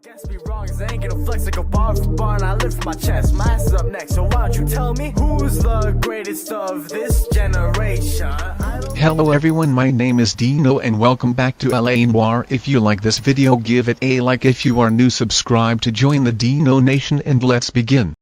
Guess me wrong, cause I ain't gonna flex like a bar for bar, and I lift my chest. My ass is up next, so why don't you tell me who's the greatest of this generation? Hello everyone, my name is Dino and welcome back to Noire. If you like this video, give it a like. If you are new, subscribe to join the Dino Nation, and let's begin.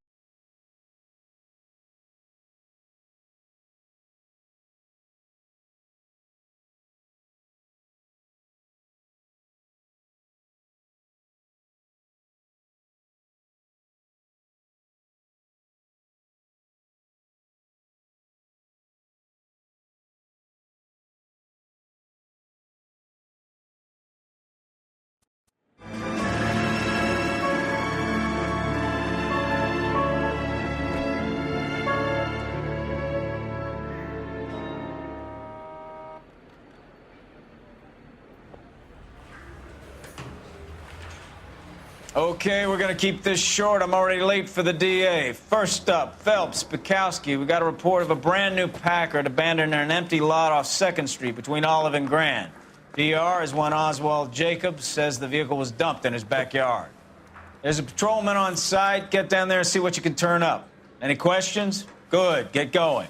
Okay, we're gonna keep this short. I'm already late for the DA. First up, Phelps, Bukowski. We got a report of a brand new Packard abandoned in an empty lot off 2nd Street between Olive and Grand. DR is one Oswald Jacobs, says the vehicle was dumped in his backyard. There's a patrolman on site. Get down there and see what you can turn up. Any questions? Good, get going.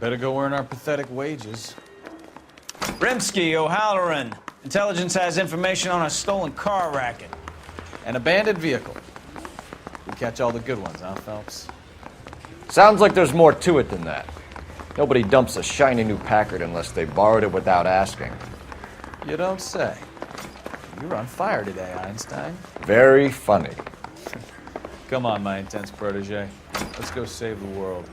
Better go earn our pathetic wages. Rimsky, O'Halloran. Intelligence has information on a stolen car racket. An abandoned vehicle. We catch all the good ones, huh, Phelps? Sounds like there's more to it than that. Nobody dumps a shiny new Packard unless they borrowed it without asking. You don't say. You're on fire today, Einstein. Very funny. Come on, my intense protege. Let's go save the world.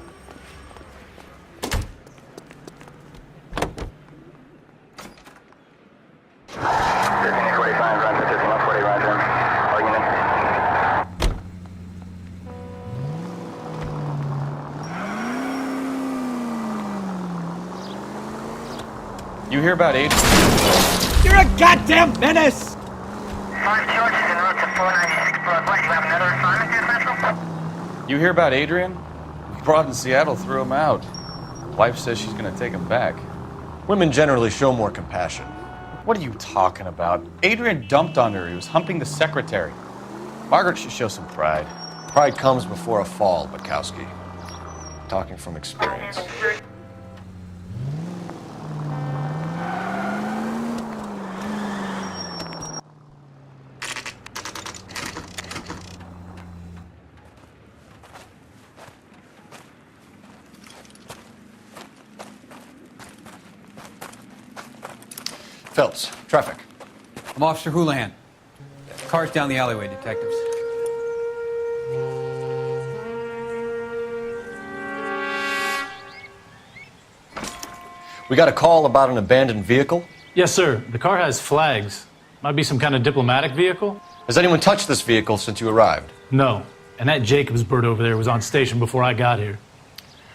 You hear about Adrian? You're a goddamn menace! 5 George is en route to 496 Broadway. You have another assignment here, Central? You hear about Adrian? Broad in Seattle threw him out. Wife says she's gonna take him back. Women generally show more compassion. What are you talking about? Adrian dumped on her. He was humping the secretary. Margaret should show some pride. Pride comes before a fall, Bukowski. Talking from experience. Phelps, traffic. I'm Officer Houlihan. Cars down the alleyway, detectives. We got a call about an abandoned vehicle. Yes, sir. The car has flags. Might be some kind of diplomatic vehicle? Has anyone touched this vehicle since you arrived? No. And that Jacobs bird over there was on station before I got here.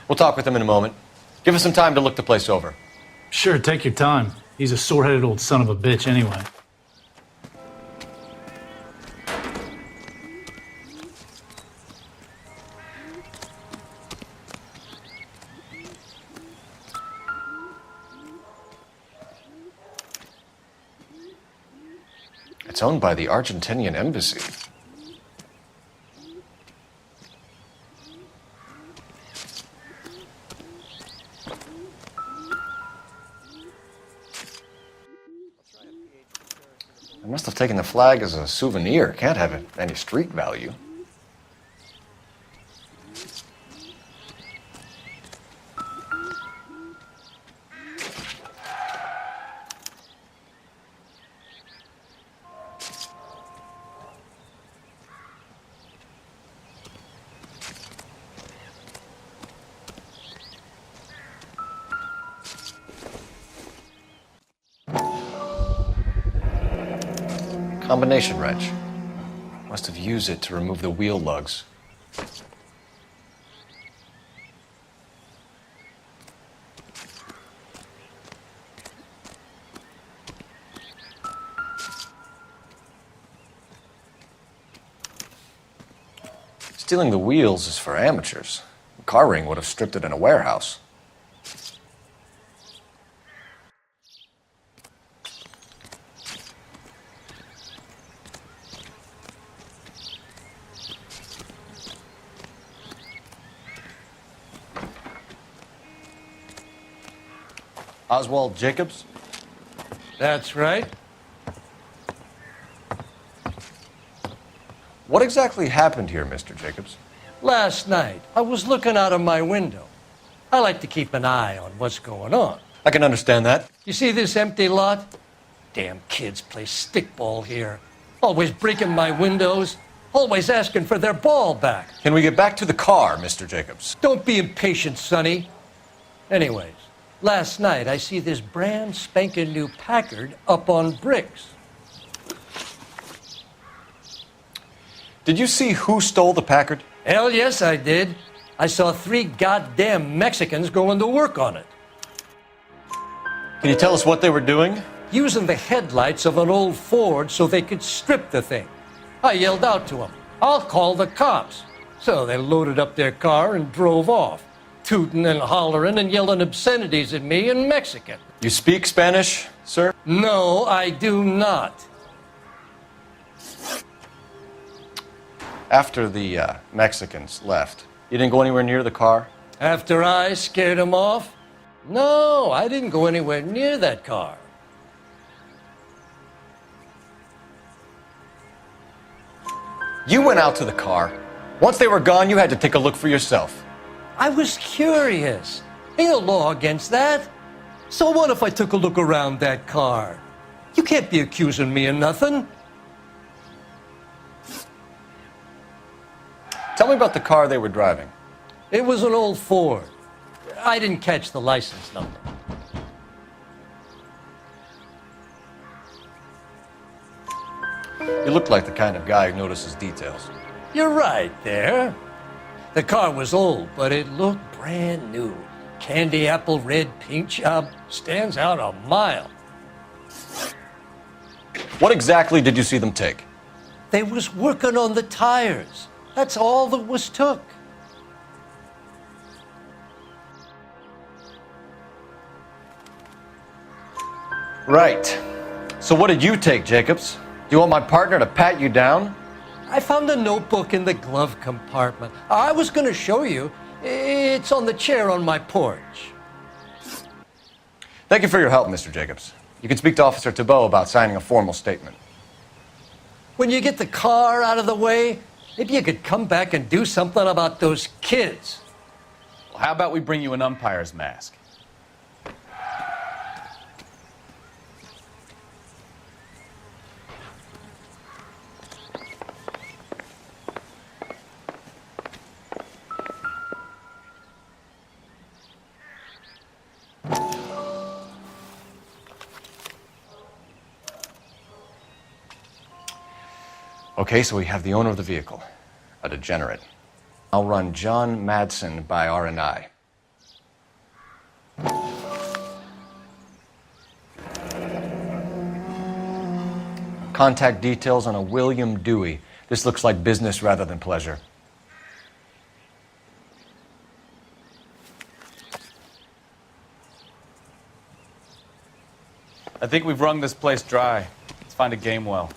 We'll talk with him in a moment. Give us some time to look the place over. Sure, take your time. He's a sore-headed old son of a bitch anyway. It's owned by the Argentinian embassy. I must have taken the flag as a souvenir. Can't have any street value. Combination wrench. Must have used it to remove the wheel lugs. Stealing the wheels is for amateurs. The car ring would have stripped it in a warehouse. Oswald Jacobs? That's right. What exactly happened here, Mr. Jacobs? Last night, I was looking out of my window. I like to keep an eye on what's going on. I can understand that. You see this empty lot? Damn kids play stickball here. Always breaking my windows. Always asking for their ball back. Can we get back to the car, Mr. Jacobs? Don't be impatient, Sonny. Anyways, last night I see this brand spanking new Packard up on bricks. Did you see who stole the Packard? Hell yes, I did. I saw 3 goddamn Mexicans going to work on it. Can you tell us what they were doing? Using the headlights of an old Ford so they could strip the thing. I yelled out to them, "I'll call the cops." So they loaded up their car and drove off, tooting and hollering and yelling obscenities at me in Mexican. You speak Spanish, sir? No, I do not. After the Mexicans left, you didn't go anywhere near the car? After I scared them off? No, I didn't go anywhere near that car. You went out to the car. Once they were gone, you had to take a look for yourself. I was curious. Ain't no law against that. So what if I took a look around that car? You can't be accusing me of nothing. Tell me about the car they were driving. It was an old Ford. I didn't catch the license number. You look like the kind of guy who notices details. You're right there. The car was old, but it looked brand new. Candy apple red paint job stands out a mile. What exactly did you see them take? They was working on the tires. That's all that was took. Right. So what did you take, Jacobs? Do you want my partner to pat you down? I found a notebook in the glove compartment. I was going to show you. It's on the chair on my porch. Thank you for your help, Mr. Jacobs. You can speak to Officer Thibault about signing a formal statement. When you get the car out of the way, maybe you could come back and do something about those kids. Well, how about we bring you an umpire's mask? Okay, so we have the owner of the vehicle, a degenerate. I'll run John Madsen by R&I. Contact details on a William Dewey. This looks like business rather than pleasure. I think we've wrung this place dry. Let's find a game well.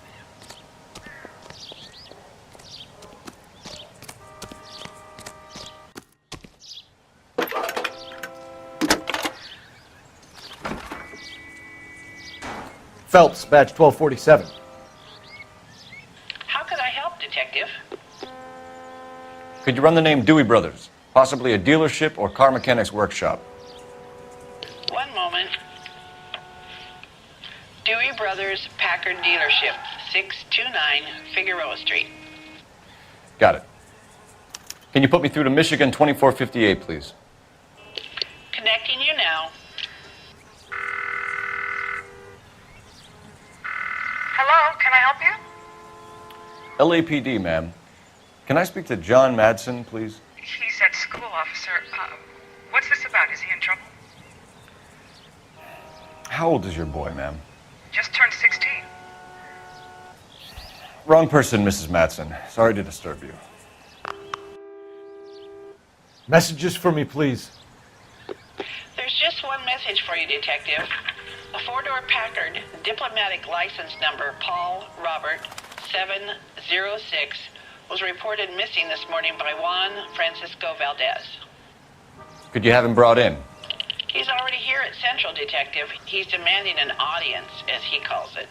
Phelps, badge 1247. How could I help, Detective? Could you run the name Dewey Brothers? Possibly a dealership or car mechanics workshop. One moment. Dewey Brothers Packard Dealership, 629 Figueroa Street. Got it. Can you put me through to Michigan 2458, please? Connecting you now. Hello, can I help you? LAPD, ma'am. Can I speak to John Madsen, please? He's at school, officer. What's this about? Is he in trouble? How old is your boy, ma'am? Just turned 16. Wrong person, Mrs. Madsen. Sorry to disturb you. Messages for me, please. There's just one message for you, Detective. A four-door Packard, diplomatic license number Paul Robert 706, was reported missing this morning by Juan Francisco Valdez. Could you have him brought in? He's already here at Central, Detective. He's demanding an audience, as he calls it.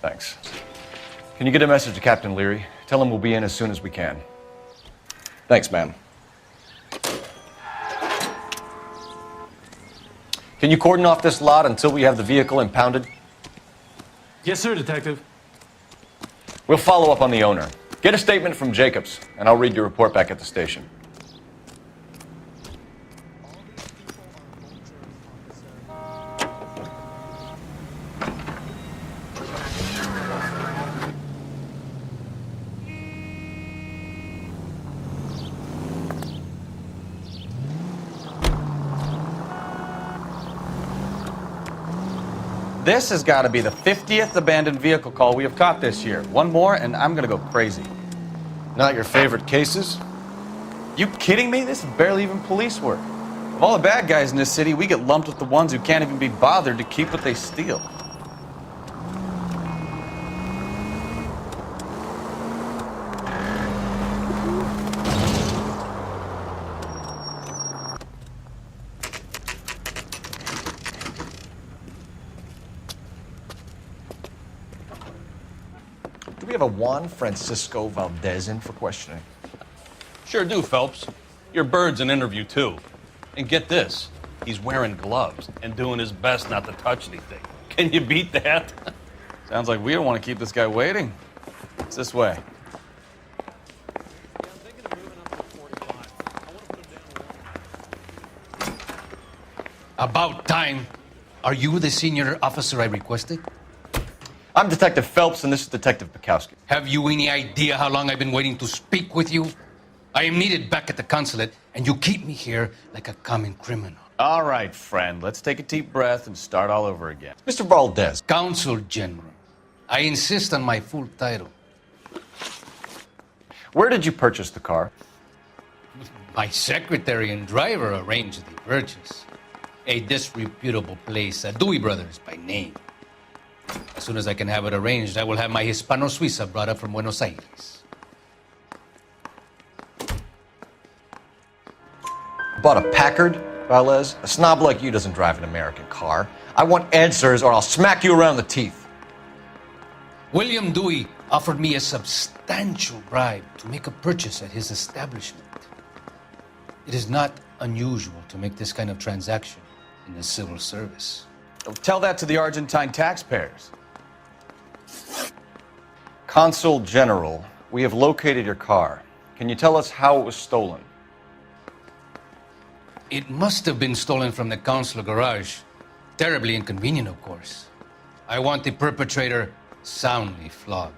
Thanks. Can you get a message to Captain Leary? Tell him we'll be in as soon as we can. Thanks, ma'am. Can you cordon off this lot until we have the vehicle impounded? Yes, sir, Detective. We'll follow up on the owner. Get a statement from Jacobs, and I'll read your report back at the station. This has got to be the 50th abandoned vehicle call we have caught this year. One more, and I'm going to go crazy. Not your favorite cases? You kidding me? This is barely even police work. Of all the bad guys in this city, we get lumped with the ones who can't even be bothered to keep what they steal. Do we have a Juan Francisco Valdez in for questioning? Sure do, Phelps. Your bird's an interview, too. And get this, he's wearing gloves and doing his best not to touch anything. Can you beat that? Sounds like we don't want to keep this guy waiting. It's this way. About time. Are you the senior officer I requested? I'm Detective Phelps, and this is Detective Bukowski. Have you any idea how long I've been waiting to speak with you? I am needed back at the consulate, and you keep me here like a common criminal. All right, friend. Let's take a deep breath and start all over again. Mr. Valdez. Consul General. I insist on my full title. Where did you purchase the car? My secretary and driver arranged the purchase. A disreputable place, Dewey Brothers by name. As soon as I can have it arranged, I will have my Hispano Suiza brought up from Buenos Aires. Bought a Packard, Valdez? A snob like you doesn't drive an American car. I want answers or I'll smack you around the teeth. William Dewey offered me a substantial bribe to make a purchase at his establishment. It is not unusual to make this kind of transaction in the civil service. Tell that to the Argentine taxpayers. Consul General, we have located your car. Can you tell us how it was stolen? It must have been stolen from the consular garage. Terribly inconvenient, of course. I want the perpetrator soundly flogged.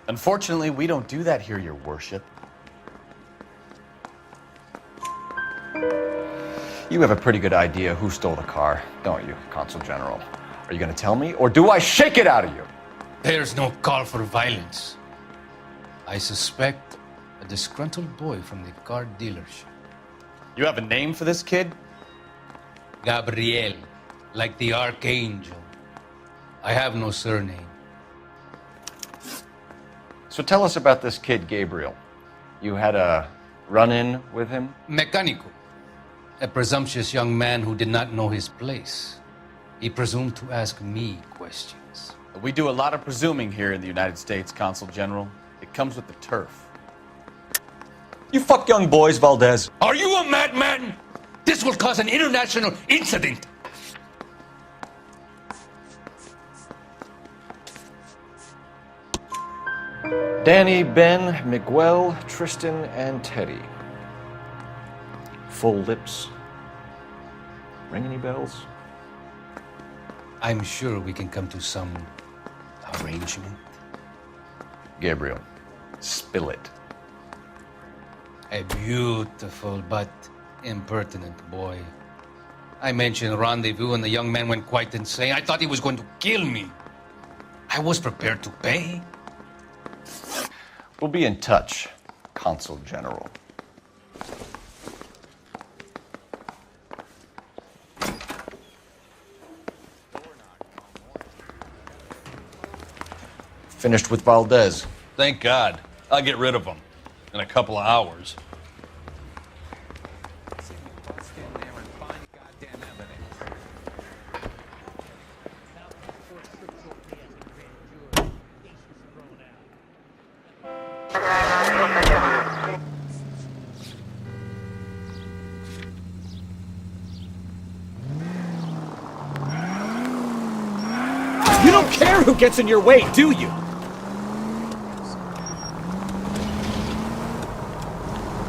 Unfortunately, we don't do that here, Your Worship. You have a pretty good idea who stole the car, don't you, Consul General? Are you going to tell me, or do I shake it out of you? There's no call for violence. I suspect a disgruntled boy from the car dealership. You have a name for this kid? Gabriel, like the archangel. I have no surname. So tell us about this kid, Gabriel. You had a run-in with him? Mecánico. A presumptuous young man who did not know his place. He presumed to ask me questions. We do a lot of presuming here in the United States, Consul General. It comes with the turf. You fuck young boys, Valdez. Are you a madman? This will cause an international incident. Danny, Ben, Miguel, Tristan, and Teddy. Full lips. Ring any bells? I'm sure we can come to some arrangement. Gabriel, spill it. A beautiful but impertinent boy. I mentioned rendezvous and the young man went quite insane. I thought he was going to kill me. I was prepared to pay. We'll be in touch, Consul General. Finished with Valdez. Thank God. I'll get rid of him in a couple of hours. don't care who gets in your way, do you?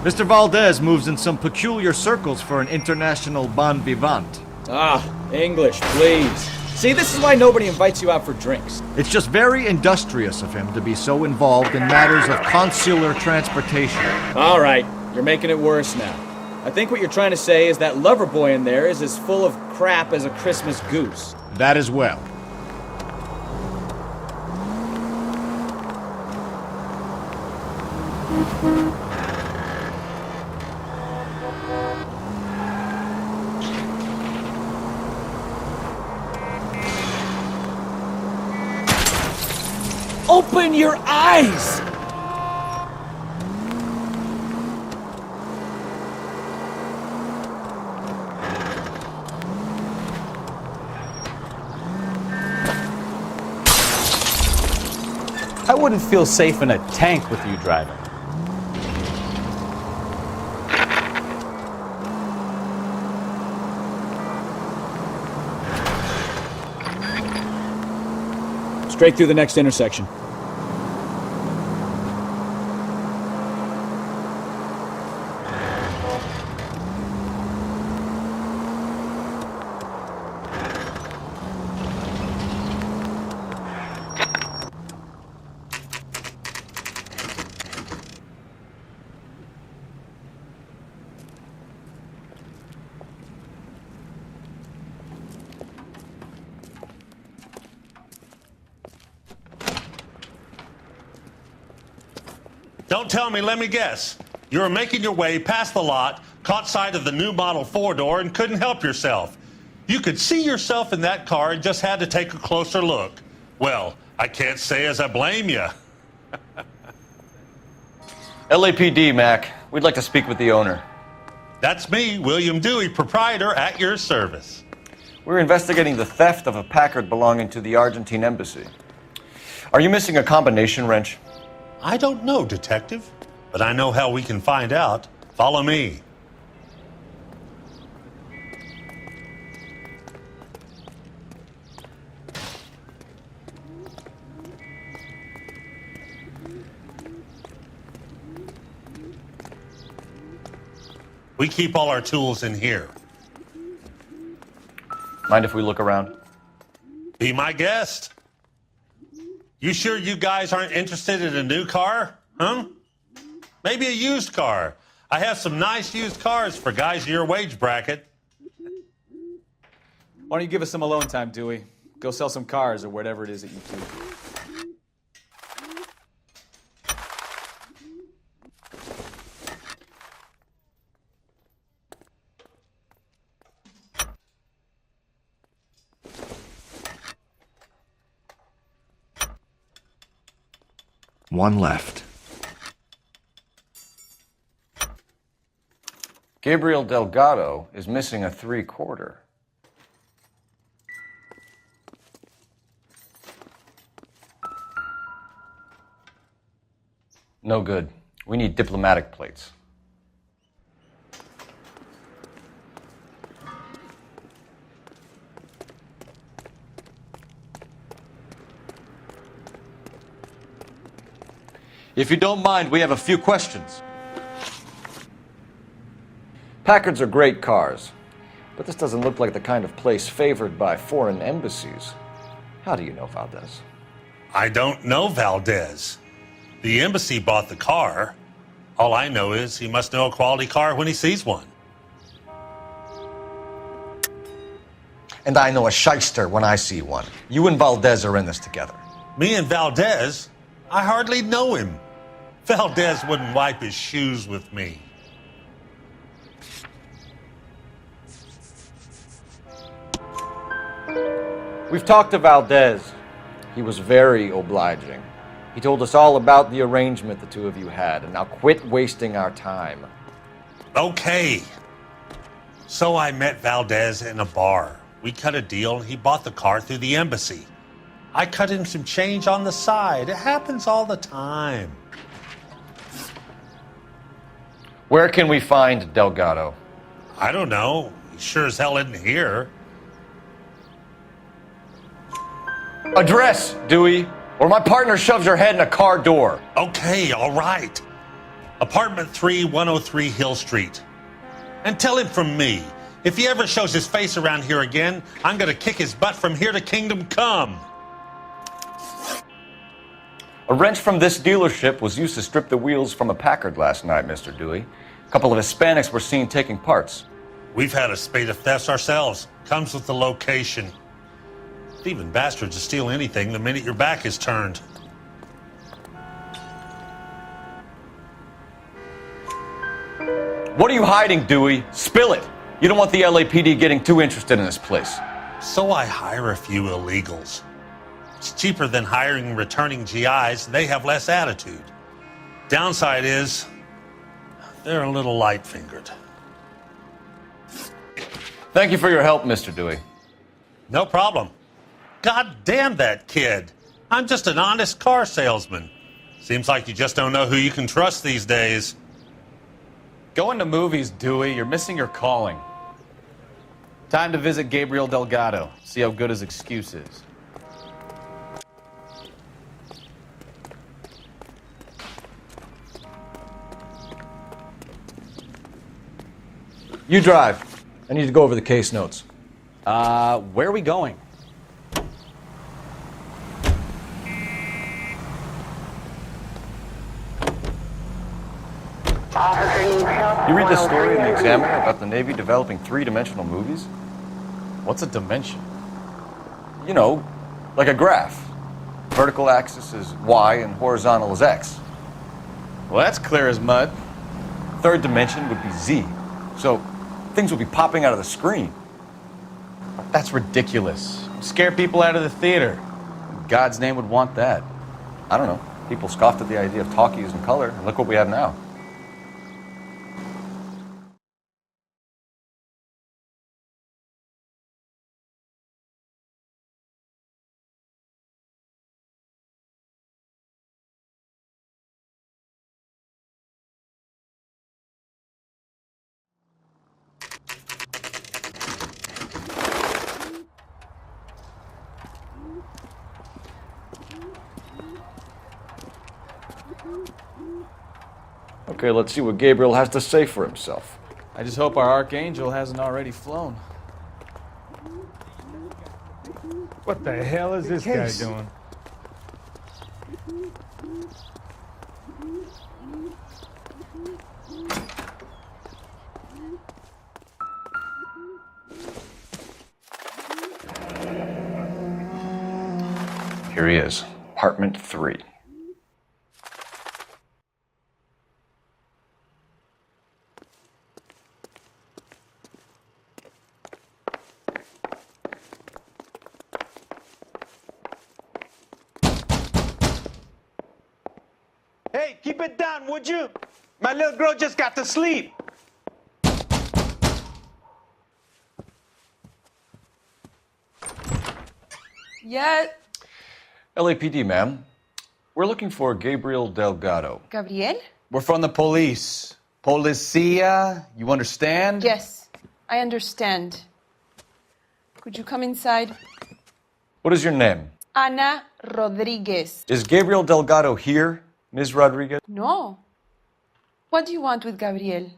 Mr. Valdez moves in some peculiar circles for an international bon vivant. Ah, English, please. See, this is why nobody invites you out for drinks. It's just very industrious of him to be so involved in matters of consular transportation. All right, you're making it worse now. I think what you're trying to say is that lover boy in there is as full of crap as a Christmas goose. That as well. Open your eyes! I wouldn't feel safe in a tank with you driving. Straight through the next intersection. Don't tell me, let me guess. You were making your way past the lot, caught sight of the new model 4-door, and couldn't help yourself. You could see yourself in that car and just had to take a closer look. Well, I can't say as I blame you. LAPD, Mac. We'd like to speak with the owner. That's me, William Dewey, proprietor, at your service. We're investigating the theft of a Packard belonging to the Argentine embassy. Are you missing a combination wrench? I don't know, Detective, but I know how we can find out. Follow me. We keep all our tools in here. Mind if we look around? Be my guest. You sure you guys aren't interested in a new car? Huh? Maybe a used car. I have some nice used cars for guys in your wage bracket. Why don't you give us some alone time, Dewey? Go sell some cars or whatever it is that you do. One left. Gabriel Delgado is missing a 3/4. No good. We need diplomatic plates. If you don't mind, we have a few questions. Packards are great cars, but this doesn't look like the kind of place favored by foreign embassies. How do you know Valdez? I don't know Valdez. The embassy bought the car. All I know is he must know a quality car when he sees one. And I know a shyster when I see one. You and Valdez are in this together. Me and Valdez? I hardly know him. Valdez wouldn't wipe his shoes with me. We've talked to Valdez. He was very obliging. He told us all about the arrangement the two of you had, and now quit wasting our time. Okay. So I met Valdez in a bar. We cut a deal, and he bought the car through the embassy. I cut him some change on the side. It happens all the time. Where can we find Delgado? I don't know. He sure as hell isn't here. Address, Dewey, or my partner shoves her head in a car door. Okay, all right. Apartment 3, 103 Hill Street. And tell him from me, if he ever shows his face around here again, I'm gonna kick his butt from here to Kingdom Come. A wrench from this dealership was used to strip the wheels from a Packard last night, Mr. Dewey. A couple of Hispanics were seen taking parts. We've had a spate of thefts ourselves. Comes with the location. Thieving bastards to steal anything the minute your back is turned. What are you hiding, Dewey? Spill it. You don't want the LAPD getting too interested in this place. So I hire a few illegals. It's cheaper than hiring returning GIs. They have less attitude. Downside is, they're a little light-fingered. Thank you for your help, Mr. Dewey. No problem. God damn that kid. I'm just an honest car salesman. Seems like you just don't know who you can trust these days. Going to movies, Dewey. You're missing your calling. Time to visit Gabriel Delgado. See how good his excuse is. You drive. I need to go over the case notes. Where are we going? You read this story in the Examiner about the Navy developing three-dimensional movies? What's a dimension? You know, like a graph. Vertical axis is Y and horizontal is X. Well, that's clear as mud. Third dimension would be Z. So things would be popping out of the screen. That's ridiculous. Scare people out of the theater. God's name would want that. I don't know. People scoffed at the idea of talkie using color, and look what we have now. Okay, let's see what Gabriel has to say for himself. I just hope our Archangel hasn't already flown. What the hell is this guy doing? Here he is, apartment 3. Hey, keep it down, would you? My little girl just got to sleep. Yeah. LAPD, ma'am. We're looking for Gabriel Delgado. Gabriel? We're from the police. Policia, you understand? Yes, I understand. Could you come inside? What is your name? Ana Rodriguez. Is Gabriel Delgado here, Ms. Rodriguez? No. What do you want with Gabriel?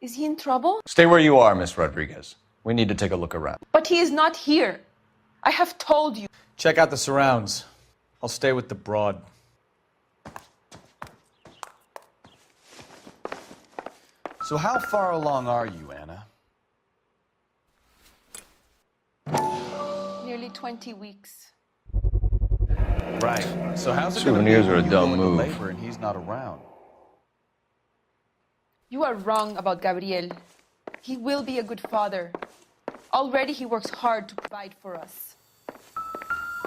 Is he in trouble? Stay where you are, Ms. Rodriguez. We need to take a look around. But he is not here. I have told you. Check out the surrounds. I'll stay with the broad. So how far along are you, Anna? Nearly 20 weeks. Right. So how's it Souvenirs are a you dumb go into move. labor and he's not around? You are wrong about Gabriel. He will be a good father. Already he works hard to provide for us.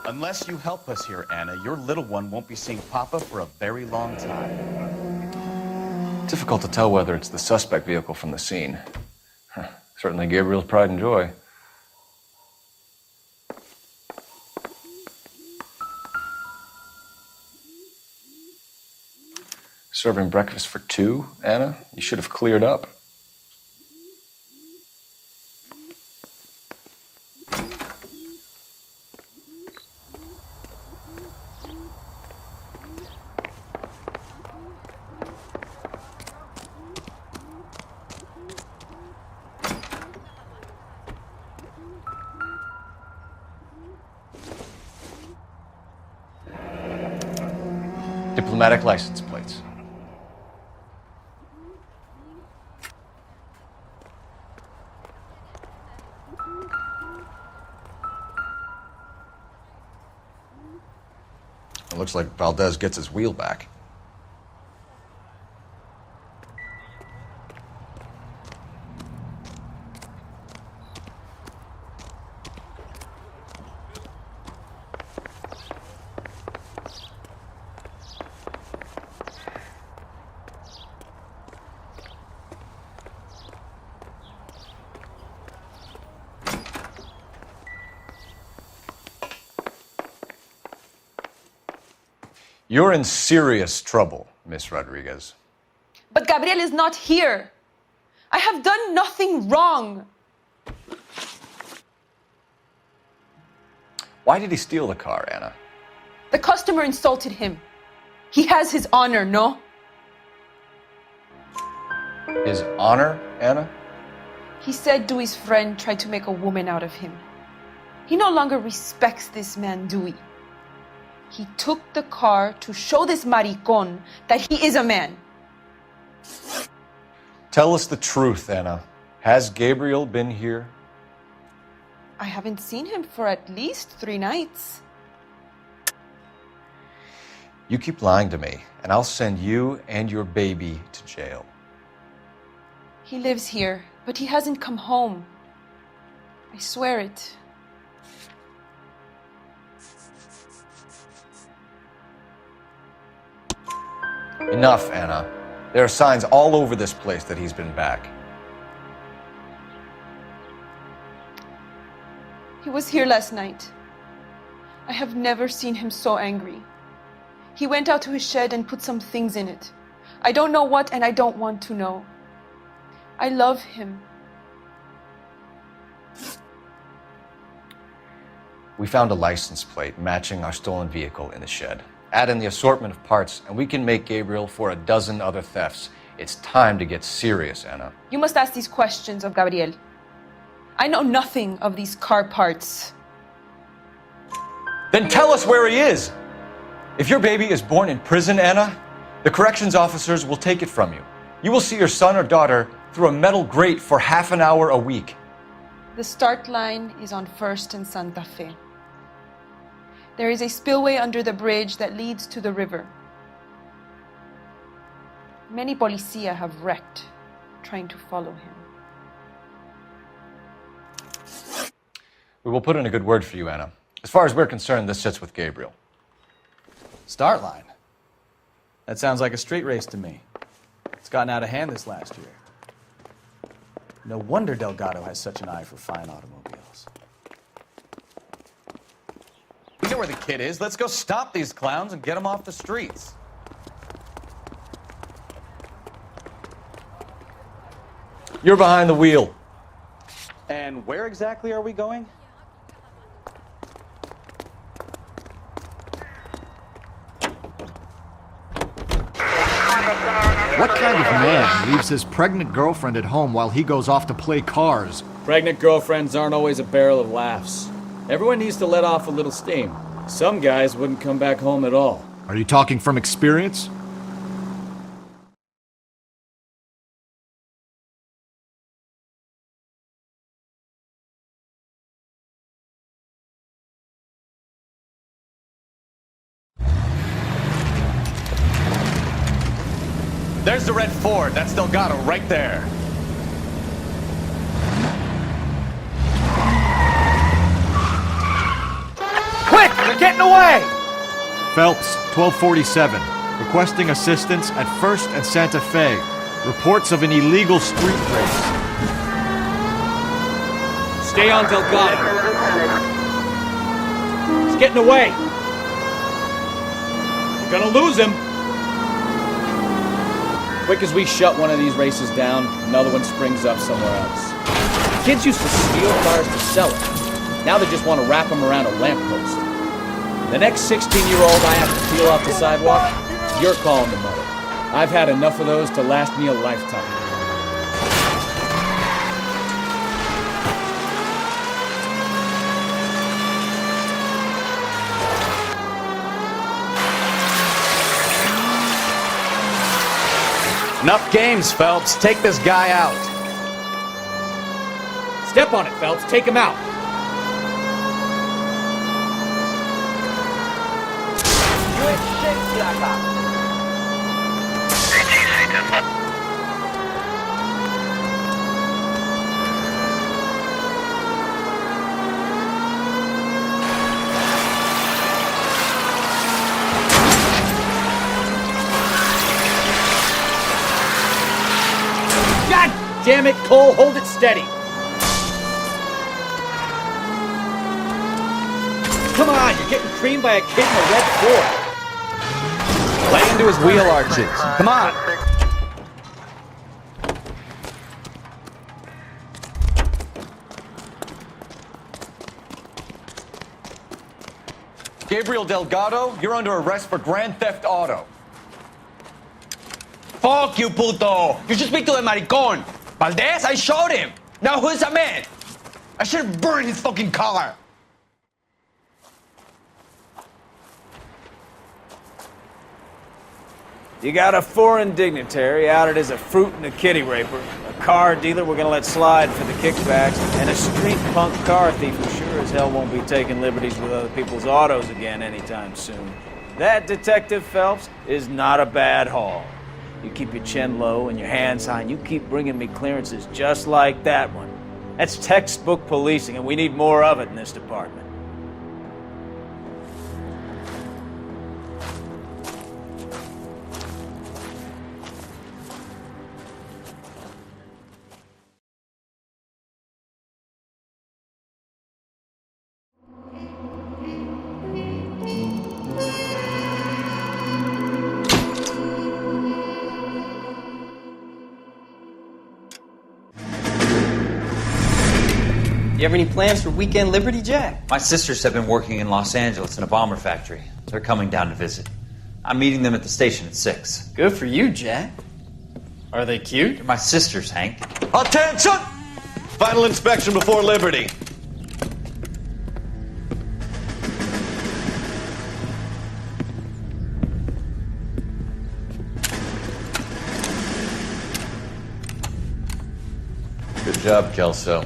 Unless you help us here, Anna, your little one won't be seeing Papa for a very long time. Difficult to tell whether it's the suspect vehicle from the scene. Certainly Gabriel's pride and joy. Serving breakfast for 2, Anna? You should have cleared up. Diplomatic license plates. It looks like Valdez gets his wheel back. You're in serious trouble, Miss Rodriguez. But Gabriel is not here. I have done nothing wrong. Why did he steal the car, Anna? The customer insulted him. He has his honor, no? His honor, Anna? He said Dewey's friend tried to make a woman out of him. He no longer respects this man, Dewey. He took the car to show this maricón that he is a man. Tell us the truth, Anna. Has Gabriel been here? I haven't seen him for at least 3 nights. You keep lying to me, and I'll send you and your baby to jail. He lives here, but he hasn't come home. I swear it. Enough, Anna. There are signs all over this place that he's been back. He was here last night. I have never seen him so angry. He went out to his shed and put some things in it. I don't know what, and I don't want to know. I love him. We found a license plate matching our stolen vehicle in the shed. Add in the assortment of parts, and we can make Gabriel for a dozen other thefts. It's time to get serious, Anna. You must ask these questions of Gabriel. I know nothing of these car parts. Then tell us where he is! If your baby is born in prison, Anna, the corrections officers will take it from you. You will see your son or daughter through a metal grate for half an hour a week. The start line is on 1st and Santa Fe. There is a spillway under the bridge that leads to the river. Many policia have wrecked trying to follow him. We will put in a good word for you, Anna. As far as we're concerned, this sits with Gabriel. Start line? That sounds like a street race to me. It's gotten out of hand this last year. No wonder Delgado has such an eye for fine automobiles. We know where the kid is. Let's go stop these clowns and get them off the streets. You're behind the wheel. And where exactly are we going? What kind of man leaves his pregnant girlfriend at home while he goes off to play cars? Pregnant girlfriends aren't always a barrel of laughs. Everyone needs to let off a little steam. Some guys wouldn't come back home at all. Are you talking from experience? There's the red Ford. That's Delgado right there. Quick! They're getting away! Phelps, 1247. Requesting assistance at 1st and Santa Fe. Reports of an illegal street race. Stay on Delgado. He's getting away. We're gonna lose him. Quick as we shut one of these races down, another one springs up somewhere else. Kids used to steal cars to sell them. Now they just want to wrap them around a lamppost. The next 16-year-old I have to peel off the sidewalk, you're calling the mother. I've had enough of those to last me a lifetime. Enough games, Phelps. Take this guy out. Step on it, Phelps. Take him out. God damn it, Cole, hold it steady. Come on, you're getting creamed by a kid in a red Ford. Lay into his wheel arches. Come on. Gabriel Delgado, you're under arrest for grand theft auto. Fuck you, puto! You should speak to the maricon! Valdez, I showed him! Now who's a man? I should have burned his fucking car! You got a foreign dignitary outed as a fruit and a kitty raper, a car dealer we're gonna let slide for the kickbacks, and a street punk car thief who sure as hell won't be taking liberties with other people's autos again anytime soon. That, Detective Phelps, is not a bad haul. You keep your chin low and your hands high, and you keep bringing me clearances just like that one. That's textbook policing, and we need more of it in this department. You have any plans for weekend Liberty, Jack? My sisters have been working in Los Angeles in a bomber factory. They're coming down to visit. I'm meeting them at the station at 6. Good for you, Jack. Are they cute? They're my sisters, Hank. Attention! Final inspection before Liberty. Good job, Kelso.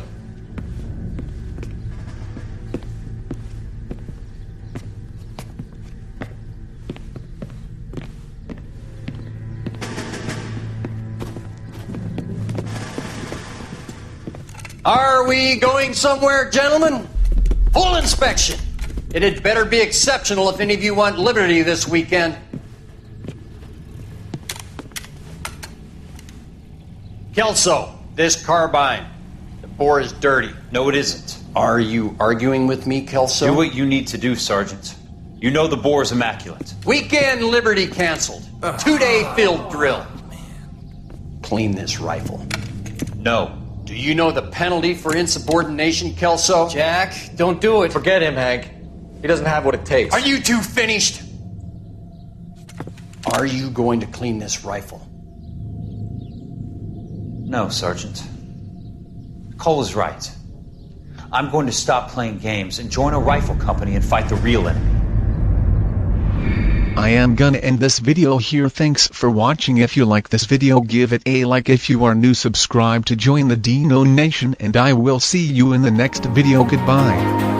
Are we going somewhere, gentlemen? Full inspection. It had better be exceptional if any of you want liberty this weekend. Kelso, this carbine. The bore is dirty. No, it isn't. Are you arguing with me, Kelso? Do what you need to do, Sergeant. You know the bore is immaculate. Weekend liberty canceled. 2-day field drill. Clean this rifle. No. Do you know the penalty for insubordination, Kelso? Jack, don't do it. Forget him, Hank. He doesn't have what it takes. Are you two finished? Are you going to clean this rifle? No, Sergeant. Cole is right. I'm going to stop playing games and join a rifle company and fight the real enemy. I am gonna end this video here. Thanks for watching. If you like this video, give it a like. If you are new, subscribe to join the Dino Nation, and I will see you in the next video. Goodbye.